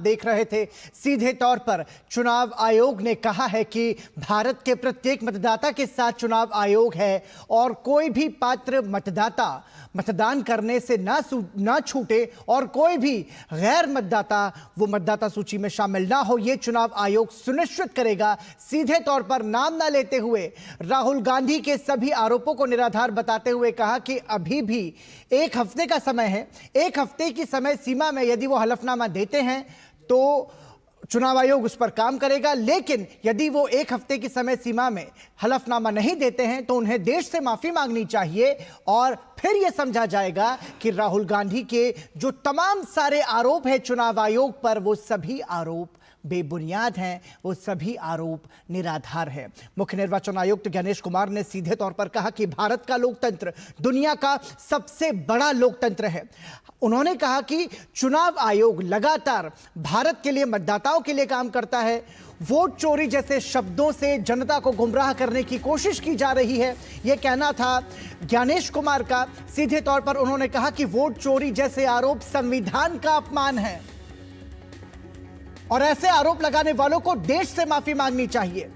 देख रहे थे। सीधे तौर पर चुनाव आयोग ने कहा है कि भारत के प्रत्येक मतदाता के साथ चुनाव आयोग है और कोई भी पात्र मतदाता मतदान करने से ना छूटे और कोई भी गैर मतदाता वो मतदाता सूची में शामिल ना हो, यह चुनाव आयोग सुनिश्चित करेगा। सीधे तौर पर नाम ना लेते हुए राहुल गांधी के सभी आरोपों को निराधार बताते हुए कहा कि अभी भी 1 हफ्ते का समय है। 1 हफ्ते की समय सीमा में यदि वो हलफनामा देते हैं तो चुनाव आयोग उस पर काम करेगा, लेकिन यदि वो 1 हफ्ते की समय सीमा में हलफनामा नहीं देते हैं तो उन्हें देश से माफी मांगनी चाहिए और फिर यह समझा जाएगा कि राहुल गांधी के जो तमाम सारे आरोप हैं चुनाव आयोग पर, वो सभी आरोप बेबुनियाद हैं, वो सभी आरोप निराधार हैं। मुख्य निर्वाचन आयुक्त ज्ञानेश कुमार ने सीधे तौर पर कहा कि भारत का लोकतंत्र दुनिया का सबसे बड़ा लोकतंत्र है। उन्होंने कहा कि चुनाव आयोग लगातार भारत के लिए, मतदाताओं के लिए काम करता है। वोट चोरी जैसे शब्दों से जनता को गुमराह करने की कोशिश की जा रही है, यह कहना था ज्ञानेश कुमार का। सीधे तौर पर उन्होंने कहा कि वोट चोरी जैसे आरोप संविधान का अपमान है और ऐसे आरोप लगाने वालों को देश से माफी मांगनी चाहिए।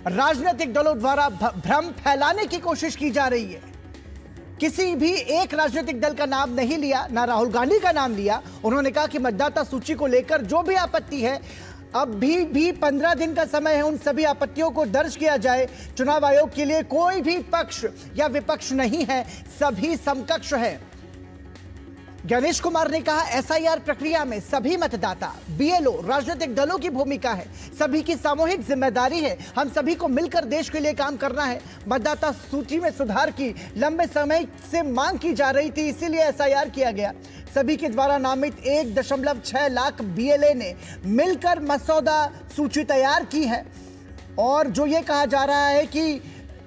राजनीतिक दलों द्वारा भ्रम फैलाने की कोशिश की जा रही है। किसी भी एक राजनीतिक दल का नाम नहीं लिया, ना राहुल गांधी का नाम लिया। उन्होंने कहा कि मतदाता सूची को लेकर जो भी आपत्ति है, अब भी 15 दिन का समय है, उन सभी आपत्तियों को दर्ज किया जाए। चुनाव आयोग के लिए कोई भी पक्ष या विपक्ष नहीं है, सभी समकक्ष है। ज्ञानेश कुमार ने कहा एसआईआर प्रक्रिया में सभी मतदाता, बीएलओ, राजनीतिक दलों की भूमिका है, सभी की सामूहिक जिम्मेदारी है। हम सभी को मिलकर देश के लिए काम करना है। मतदाता सूची में सुधार की लंबे समय से मांग की जा रही थी, इसीलिए एसआईआर किया गया। सभी के द्वारा नामित 1.6 लाख बीएलए ने मिलकर मसौदा सूची तैयार की है। और जो ये कहा जा रहा है कि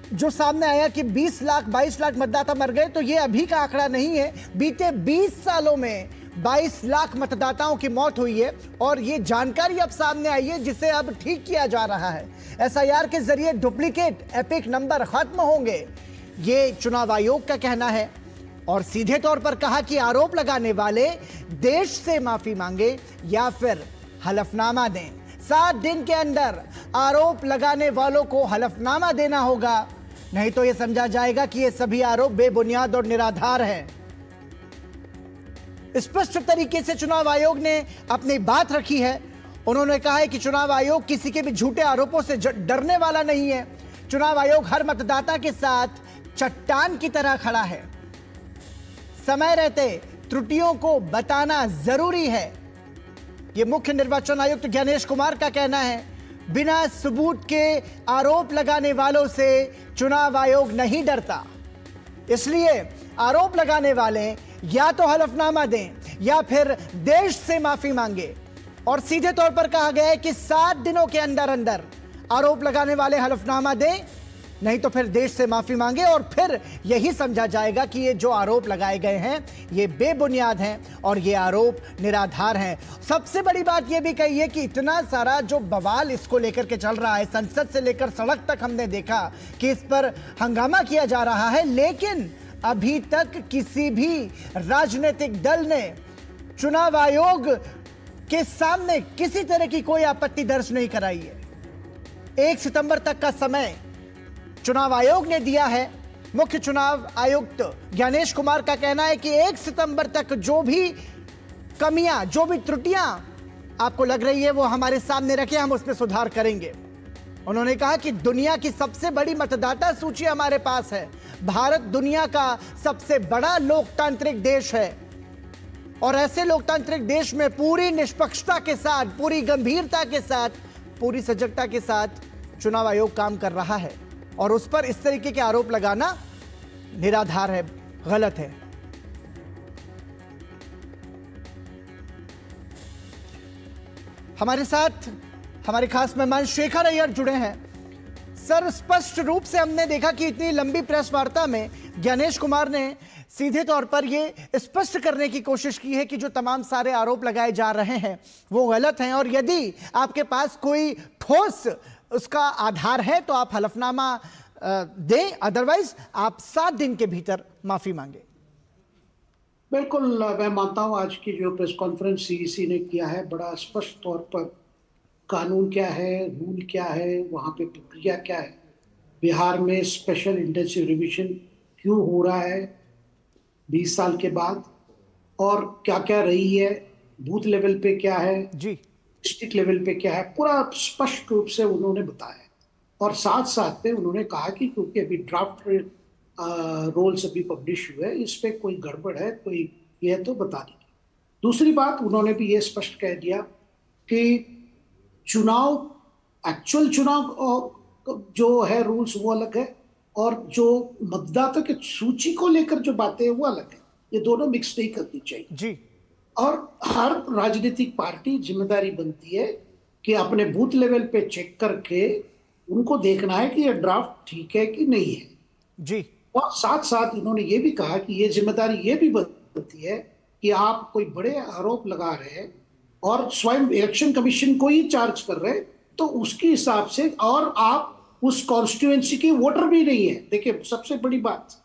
जो सामने आया कि 20 लाख 22 लाख मतदाता मर गए, तो ये अभी का आंकड़ा नहीं है। बीते 20 सालों में 22 लाख मतदाताओं की मौत हुई है और ये जानकारी अब सामने आई है, जिसे अब ठीक किया जा रहा है। एसआईआर के जरिए डुप्लीकेट एपिक नंबर खत्म होंगे, ये चुनाव आयोग का कहना है। और सीधे तौर पर कहा कि आरोप लगाने वाले देश से माफी मांगे या फिर हलफनामा दें। 7 दिन के अंदर आरोप लगाने वालों को हलफनामा देना होगा, नहीं तो यह समझा जाएगा कि ये सभी आरोप बेबुनियाद और निराधार हैं। स्पष्ट तरीके से चुनाव आयोग ने अपनी बात रखी है। उन्होंने कहा है कि चुनाव आयोग किसी के भी झूठे आरोपों से डरने वाला नहीं है। चुनाव आयोग हर मतदाता के साथ चट्टान की तरह खड़ा है। समय रहते त्रुटियों को बताना जरूरी है, यह मुख्य निर्वाचन आयुक्त ज्ञानेश कुमार का कहना है। बिना सबूत के आरोप लगाने वालों से चुनाव आयोग नहीं डरता, इसलिए आरोप लगाने वाले या तो हलफनामा दें या फिर देश से माफी मांगे। और सीधे तौर पर कहा गया है कि 7 दिनों के अंदर अंदर आरोप लगाने वाले हलफनामा दें, नहीं तो फिर देश से माफी मांगे और फिर यही समझा जाएगा कि ये जो आरोप लगाए गए हैं ये बेबुनियाद हैं और ये आरोप निराधार हैं। सबसे बड़ी बात ये भी कही है कि इतना सारा जो बवाल इसको लेकर के चल रहा है, संसद से लेकर सड़क तक हमने देखा कि इस पर हंगामा किया जा रहा है, लेकिन अभी तक किसी भी राजनीतिक दल ने चुनाव आयोग के सामने किसी तरह की कोई आपत्ति दर्ज नहीं कराई है। 1 सितंबर तक का समय चुनाव आयोग ने दिया है। मुख्य चुनाव आयुक्त ज्ञानेश कुमार का कहना है कि 1 सितंबर तक जो भी कमियां, जो भी त्रुटियां आपको लग रही है वो हमारे सामने रखें, हम उसमें सुधार करेंगे। उन्होंने कहा कि दुनिया की सबसे बड़ी मतदाता सूची हमारे पास है। भारत दुनिया का सबसे बड़ा लोकतांत्रिक देश है और ऐसे लोकतांत्रिक देश में पूरी निष्पक्षता के साथ, पूरी गंभीरता के साथ, पूरी सजगता के साथ चुनाव आयोग काम कर रहा है और उस पर इस तरीके के आरोप लगाना निराधार है, गलत है। हमारे साथ हमारे खास मेहमान शेखर अय्यर जुड़े हैं। सर, स्पष्ट रूप से हमने देखा कि इतनी लंबी प्रेस वार्ता में ज्ञानेश कुमार ने सीधे तौर पर यह स्पष्ट करने की कोशिश की है कि जो तमाम सारे आरोप लगाए जा रहे हैं वो गलत हैं और यदि आपके पास कोई ठोस उसका आधार है तो आप हलफनामा दें, अदरवाइज आप 7 दिन के भीतर माफी मांगे। बिल्कुल, मैं मानता हूँ आज की जो प्रेस कॉन्फ्रेंस सीईसी ने किया है, बड़ा स्पष्ट तौर पर कानून क्या है, रूल क्या है, वहाँ पे प्रक्रिया क्या है, बिहार में स्पेशल इंटेंसिव रिवीजन क्यों हो रहा है 20 साल के बाद, और क्या क्या रही है, बूथ लेवल पे क्या है, जी। डिस्ट्रिक्ट लेवल पे क्या है, पूरा स्पष्ट रूप से उन्होंने बताया। और साथ साथ में उन्होंने कहा कि क्योंकि अभी ड्राफ्ट रोल्स अभी पब्लिश हुए, इस पे कोई गड़बड़ है, कोई ये तो बता दीजिए। दूसरी बात, उन्होंने भी ये स्पष्ट कह दिया कि चुनाव, एक्चुअल चुनाव जो है रूल्स वो अलग है, और जो मतदाता की सूची को लेकर जो बातें हैं वो अलग है। ये दोनों मिक्स नहीं करनी चाहिए। जी। और हर राजनीतिक पार्टी जिम्मेदारी बनती है कि अपने बूथ लेवल पे चेक करके उनको देखना है कि ये ड्राफ्ट ठीक है कि नहीं है। जी। और साथ साथ उन्होंने ये भी कहा कि ये जिम्मेदारी ये भी बनती है कि आप कोई बड़े आरोप लगा रहे हैं और स्वयं इलेक्शन कमीशन को ही चार्ज कर रहे हैं, तो उसके हिसाब से, और आप उस कॉन्स्टिट्यूएंसी की वोटर भी नहीं है। देखिए, सबसे बड़ी बात,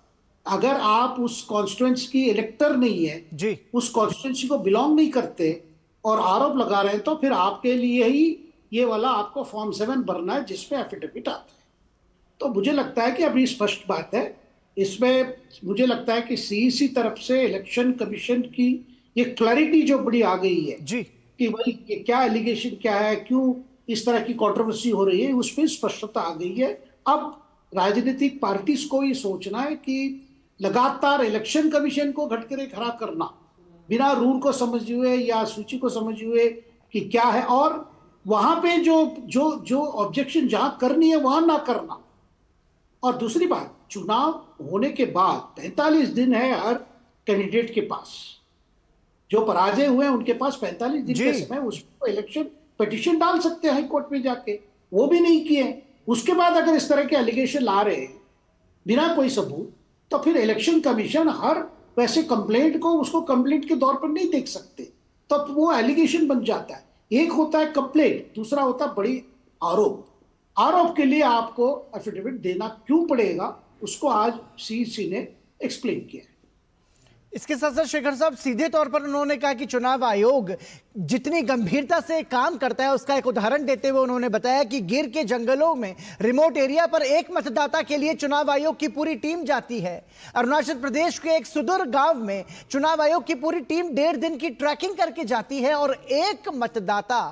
अगर आप उस कॉन्स्टिट्यूएंसी की इलेक्टर नहीं है, जी। उस कॉन्स्टिट्यूएंसी को बिलोंग नहीं करते और आरोप लगा रहे हैं, तो फिर आपके लिए ही ये वाला आपको फॉर्म 7 भरना है जिसपे एफिडेविट आता है। तो मुझे लगता है कि अभी स्पष्ट बात है इसमें। मुझे लगता है कि सीईसी तरफ से इलेक्शन कमीशन की ये क्लैरिटी जो बड़ी आ गई है जी। कि भाई ये क्या एलिगेशन क्या है, क्यों इस तरह की कंट्रोवर्सी हो रही है, उसमें स्पष्टता आ गई है। अब राजनीतिक पार्टीज को ये सोचना है कि लगातार इलेक्शन कमीशन को घटकरे खड़ा करना, बिना रूल को समझे हुए या सूची को समझे हुए कि क्या है, और वहां पे जो जो जो ऑब्जेक्शन जहां करनी है वहां ना करना। और दूसरी बात, चुनाव होने के बाद 45 दिन है हर कैंडिडेट के पास, जो पराजय हुए हैं उनके पास 45 दिन जी। का समय, उसको इलेक्शन पिटिशन डाल सकते हैं हाई कोर्ट में जाके। वो भी नहीं किए। उसके बाद अगर इस तरह के एलिगेशन ला रहे हैं बिना कोई सबूत, तो फिर इलेक्शन कमीशन हर वैसे कंप्लेंट को उसको कंप्लेंट के तौर पर नहीं देख सकते, तो वो एलिगेशन बन जाता है। एक होता है कंप्लेंट, दूसरा होता है बड़ी आरोप। आरोप के लिए आपको एफिडेविट देना क्यों पड़ेगा, उसको आज सीईसी ने एक्सप्लेन किया है। इसके साथ साथ शेखर साहब, सीधे तौर पर उन्होंने कहा कि चुनाव आयोग जितनी गंभीरता से काम करता है उसका एक उदाहरण देते हुए उन्होंने बताया कि गिर के जंगलों में रिमोट एरिया पर एक मतदाता के लिए चुनाव आयोग की पूरी टीम जाती है। अरुणाचल प्रदेश के एक सुदूर गांव में चुनाव आयोग की पूरी टीम 1.5 दिन की ट्रैकिंग करके जाती है और एक मतदाता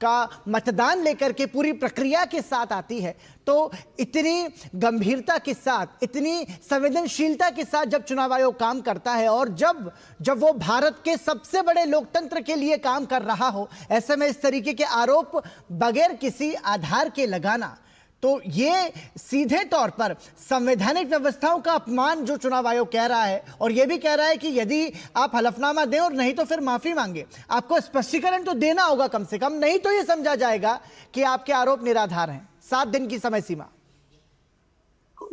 का मतदान लेकर के पूरी प्रक्रिया के साथ आती है। तो इतनी गंभीरता के साथ, इतनी संवेदनशीलता के साथ जब चुनाव आयोग काम करता है और जब जब वो भारत के सबसे बड़े लोकतंत्र के लिए काम कर रहा हो, ऐसे में इस तरीके के आरोप बगैर किसी आधार के लगाना, तो ये सीधे तौर पर संवैधानिक व्यवस्थाओं का अपमान जो चुनाव आयोग कह रहा है, और यह भी कह रहा है कि यदि आप हलफनामा दें और नहीं तो फिर माफी मांगे, आपको स्पष्टीकरण तो देना होगा कम से कम, नहीं तो यह समझा जाएगा कि आपके आरोप निराधार हैं। 7 दिन की समय सीमा।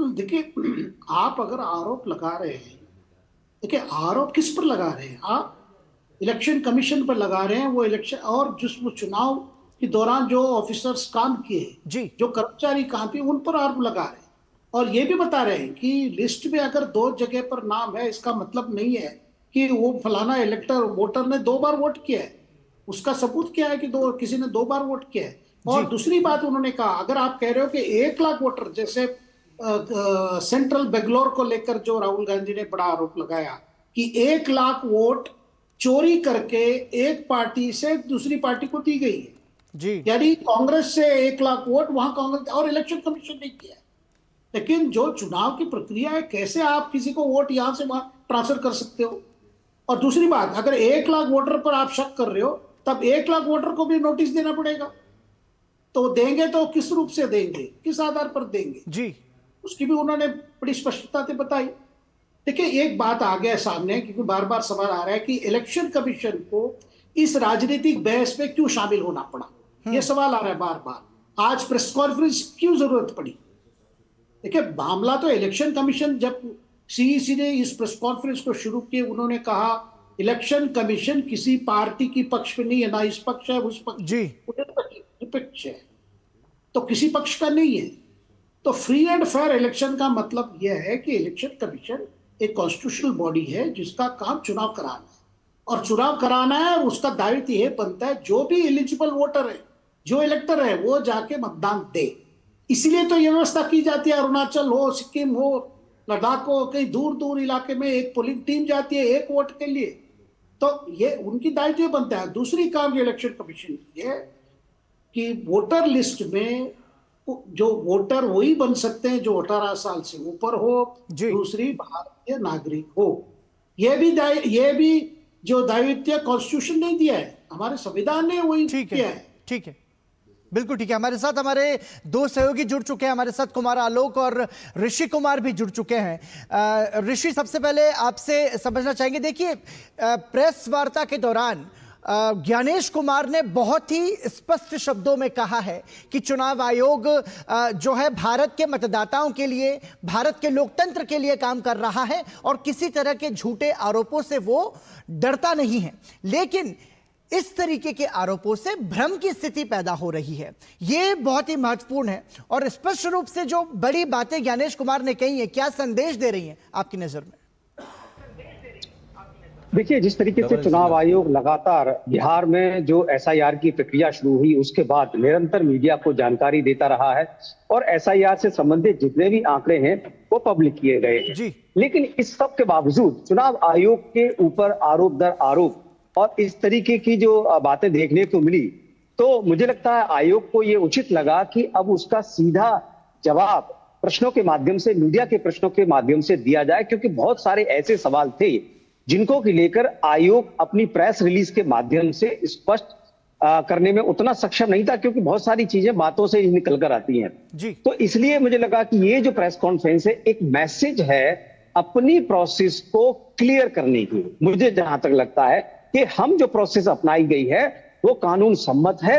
देखिए, आप अगर आरोप लगा रहे हैं, देखिए आरोप किस पर लगा रहे हैं? आप इलेक्शन कमीशन पर लगा रहे हैं। वो इलेक्शन और जिस वो चुनाव के दौरान जो ऑफिसर्स काम किए, जी। जो कर्मचारी काम किए, उन पर आरोप लगा रहे हैं। और ये भी बता रहे हैं कि लिस्ट में अगर 2 जगह पर नाम है, इसका मतलब नहीं है कि वो फलाना इलेक्टर वोटर ने 2 बार वोट किया है। उसका सबूत क्या है कि किसी ने 2 बार वोट किया है। जी। और दूसरी बात उन्होंने कहा, अगर आप कह रहे हो कि 1 लाख वोटर, जैसे सेंट्रल बेंगलोर को लेकर जो राहुल गांधी ने बड़ा आरोप लगाया कि 1 लाख वोट चोरी करके एक पार्टी से दूसरी पार्टी को दी गई है, जी। यानी कांग्रेस से 1 लाख वोट वहां कांग्रेस, और इलेक्शन कमीशन ने किया है। लेकिन जो चुनाव की प्रक्रिया है, कैसे आप किसी को वोट यहां से वहां ट्रांसफर कर सकते हो? और दूसरी बात, अगर 1 लाख वोटर पर आप शक कर रहे हो, तब 1 लाख वोटर को भी नोटिस देना पड़ेगा। तो देंगे तो किस रूप से देंगे, किस आधार पर देंगे, जी। उसकी भी उन्होंने बड़ी स्पष्टता से बताई। देखिए, एक बात आ गया सामने, क्योंकि बार बार सवाल आ रहा है कि इलेक्शन कमीशन को इस राजनीतिक बहस में क्यों शामिल होना पड़ा। यह सवाल आ रहा है बार बार, आज प्रेस कॉन्फ्रेंस क्यों जरूरत पड़ी। देखिए, मामला तो इलेक्शन कमीशन, जब सीईसी ने इस प्रेस कॉन्फ्रेंस को शुरू किया, उन्होंने कहा इलेक्शन कमीशन किसी पार्टी की पक्ष में नहीं है, ना इस पक्ष है उस पक्ष, जी। निष्पक्ष है, तो किसी पक्ष का नहीं है। तो फ्री एंड फेयर इलेक्शन का मतलब यह है कि इलेक्शन कमीशन एक कॉन्स्टिट्यूशनल बॉडी है जिसका काम चुनाव कराना है, और चुनाव कराना है और उसका दायित्व यह बनता है जो भी एलिजिबल वोटर है, जो इलेक्टर है, वो जाके मतदान दे। इसलिए तो ये व्यवस्था की जाती है, अरुणाचल हो, सिक्किम हो, लद्दाख हो, कई दूर दूर इलाके में एक पोलिंग टीम जाती है एक वोट के लिए। तो ये उनकी दायित्व बनता है। दूसरी काम जो इलेक्शन कमीशन की है कि वोटर लिस्ट में जो वोटर वही बन सकते हैं जो 18 साल से ऊपर हो, दूसरी भारतीय नागरिक हो। ये भी जो दायित्व कॉन्स्टिट्यूशन ने दिया है, हमारे संविधान ने वही किया है। ठीक है, बिल्कुल ठीक है। हमारे साथ हमारे दो सहयोगी जुड़ चुके हैं, हमारे साथ कुमार आलोक और ऋषि कुमार भी जुड़ चुके हैं। ऋषि, सबसे पहले आपसे समझना चाहेंगे, देखिए प्रेस वार्ता के दौरान ज्ञानेश कुमार ने बहुत ही स्पष्ट शब्दों में कहा है कि चुनाव आयोग जो है भारत के मतदाताओं के लिए, भारत के लोकतंत्र के लिए काम कर रहा है और किसी तरह के झूठे आरोपों से वो डरता नहीं है। लेकिन इस तरीके के आरोपों से भ्रम की स्थिति पैदा हो रही है, ये बहुत ही महत्वपूर्ण है। और स्पष्ट रूप से जो बड़ी बातें ज्ञानेश कुमार ने कही है, क्या संदेश दे रही हैं आपकी नजर में? देखिए, जिस तरीके से चुनाव आयोग लगातार बिहार में जो एसआईआर की प्रक्रिया शुरू हुई उसके बाद निरंतर मीडिया को जानकारी देता रहा है और एसआईआर से संबंधित जितने भी आंकड़े हैं वो पब्लिक किए गए। लेकिन इस सब के बावजूद चुनाव आयोग के ऊपर आरोप दर आरोप और इस तरीके की जो बातें देखने को मिली, तो मुझे लगता है आयोग को ये उचित लगा कि अब उसका सीधा जवाब प्रश्नों के माध्यम से, मीडिया के प्रश्नों के माध्यम से दिया जाए, क्योंकि बहुत सारे ऐसे सवाल थे जिनको लेकर आयोग अपनी प्रेस रिलीज के माध्यम से स्पष्ट करने में उतना सक्षम नहीं था, क्योंकि बहुत सारी चीजें बातों से ही निकल कर आती हैं। तो इसलिए मुझे लगा कि ये जो प्रेस कॉन्फ्रेंस है एक मैसेज है अपनी प्रोसेस को क्लियर करने की। मुझे जहां तक लगता है कि हम जो प्रोसेस अपनाई गई है वो कानून सम्मत है,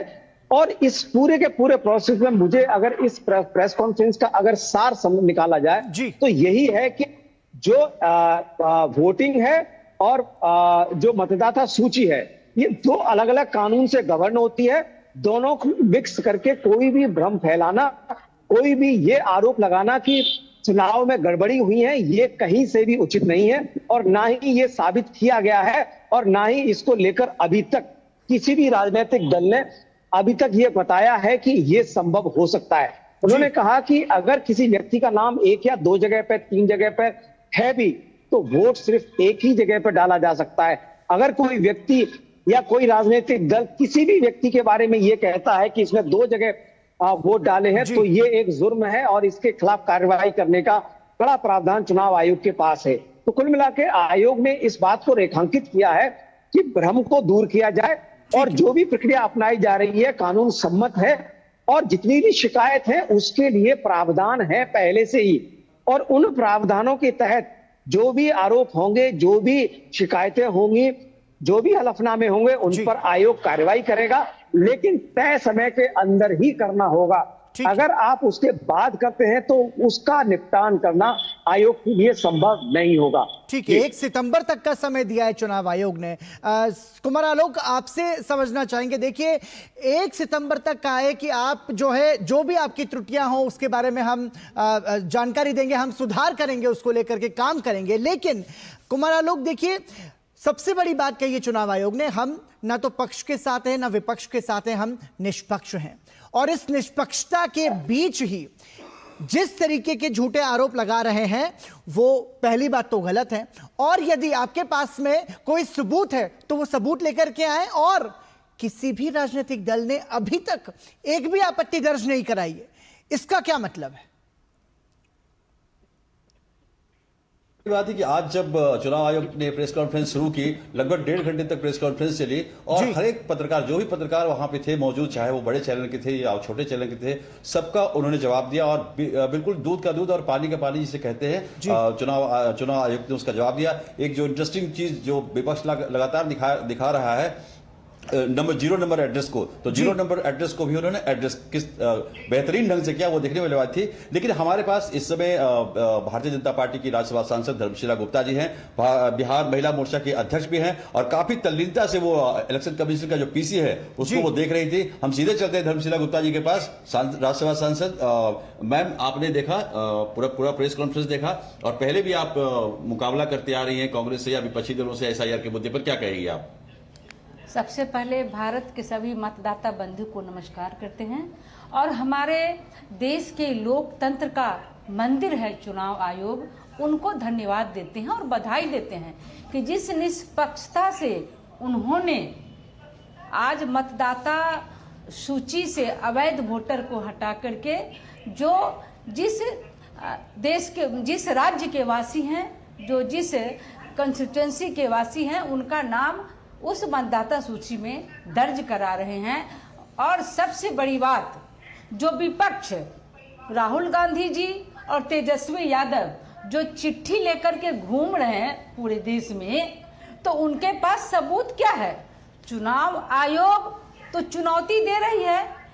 और इस पूरे के पूरे प्रोसेस में मुझे अगर इस प्रेस कॉन्फ्रेंस का अगर सार निकाला जाए तो यही है कि जो वोटिंग है और जो मतदाता सूची है, ये दो अलग अलग कानून से गवर्न होती है। दोनों को मिक्स करके कोई भी भ्रम फैलाना, कोई भी ये आरोप लगाना कि चुनाव में गड़बड़ी हुई है, ये कहीं से भी उचित नहीं है, और ना ही ये साबित किया गया है, और ना ही इसको लेकर अभी तक किसी भी राजनीतिक दल ने अभी तक ये बताया है कि ये संभव हो सकता है। उन्होंने कहा कि अगर किसी व्यक्ति का नाम एक या दो जगह पर, तीन जगह पर है भी, तो वोट सिर्फ एक ही जगह पर डाला जा सकता है। अगर कोई व्यक्ति या कोई राजनीतिक दल किसी भी व्यक्ति के बारे में ये कहता है कि इसमें दो जगह वोट डाले हैं, तो ये एक जुर्म है और इसके खिलाफ कार्रवाई करने का बड़ा प्रावधान चुनाव आयोग के पास है। तो कुल मिलाकर आयोग ने इस बात को रेखांकित किया है कि भ्रम को दूर किया जाए और जो भी प्रक्रिया अपनाई जा रही है कानून सम्मत है, और जितनी भी शिकायत है उसके लिए प्रावधान है पहले से ही, और उन प्रावधानों के तहत जो भी आरोप होंगे, जो भी शिकायतें होंगी, जो भी हलफनामे होंगे, उन पर आयोग कार्रवाई करेगा, लेकिन तय समय के अंदर ही करना होगा। अगर आप उसके बाद करते हैं तो उसका निपटान करना आयोग के लिए संभव नहीं होगा। ठीक है, 1 सितंबर तक का समय दिया है चुनाव आयोग ने। कुमार आलोक, आपसे समझना चाहेंगे, देखिए 1 सितंबर तक का है कि आप जो है, जो भी आपकी त्रुटियां हो उसके बारे में हम जानकारी देंगे, हम सुधार करेंगे, उसको लेकर के काम करेंगे। लेकिन कुमार आलोक, देखिए सबसे बड़ी बात कही है चुनाव आयोग ने, हम ना तो पक्ष के साथ हैं ना विपक्ष के साथ हैं, हम निष्पक्ष हैं। और इस निष्पक्षता के बीच ही जिस तरीके के झूठे आरोप लगा रहे हैं वो पहली बात तो गलत है, और यदि आपके पास में कोई सबूत है तो वो सबूत लेकर के आए। और किसी भी राजनीतिक दल ने अभी तक एक भी आपत्ति दर्ज नहीं कराई है, इसका क्या मतलब है? बात है कि आज जब चुनाव आयोग ने प्रेस कॉन्फ्रेंस शुरू की, लगभग 1.5 घंटे तक प्रेस कॉन्फ्रेंस चली, और हर एक पत्रकार, जो भी पत्रकार वहां पे थे मौजूद, चाहे वो बड़े चैनल के थे या छोटे चैनल के थे, सबका उन्होंने जवाब दिया, और बिल्कुल दूध का दूध और पानी का पानी जिसे कहते हैं, चुनाव आयोग ने उसका जवाब दिया। एक जो इंटरेस्टिंग चीज जो विपक्ष लगातार दिखा रहा है नंबर 0 नंबर एड्रेस को, तो 0 नंबर एड्रेस को भी उन्होंने एड्रेस किस बेहतरीन ढंग से किया, वो देखने वाली बात थी। लेकिन हमारे पास इस समय भारतीय जनता पार्टी की राज्यसभा सांसद धर्मशिला गुप्ता जी हैं, बिहार महिला मोर्चा के अध्यक्ष भी हैं, और काफी तल्लीनता से वो इलेक्शन कमीशन का जो पीसी है उसको वो देख रही थी। हम सीधे चलते हैं धर्मशिला गुप्ता जी के पास, राज्यसभा सांसद। मैम, आपने देखा पूरा प्रेस कॉन्फ्रेंस देखा, और पहले भी आप मुकाबला करते आ रही हैं कांग्रेस से या विपक्षी दलों से एसआईआर के मुद्दे पर, क्या कहेंगी आप? सबसे पहले भारत के सभी मतदाता बंधु को नमस्कार करते हैं, और हमारे देश के लोकतंत्र का मंदिर है चुनाव आयोग, उनको धन्यवाद देते हैं और बधाई देते हैं कि जिस निष्पक्षता से उन्होंने आज मतदाता सूची से अवैध वोटर को हटा करके जो जिस राज्य के वासी हैं, जो जिस कंस्टिट्यूएंसी के वासी हैं, उनका नाम उस मतदाता सूची में दर्ज करा रहे हैं। और सबसे बड़ी बात, जो विपक्ष राहुल गांधी जी और तेजस्वी यादव जो चिट्ठी लेकर के घूम रहे हैं पूरे देश में, तो उनके पास सबूत क्या है? चुनाव आयोग तो चुनौती दे रही है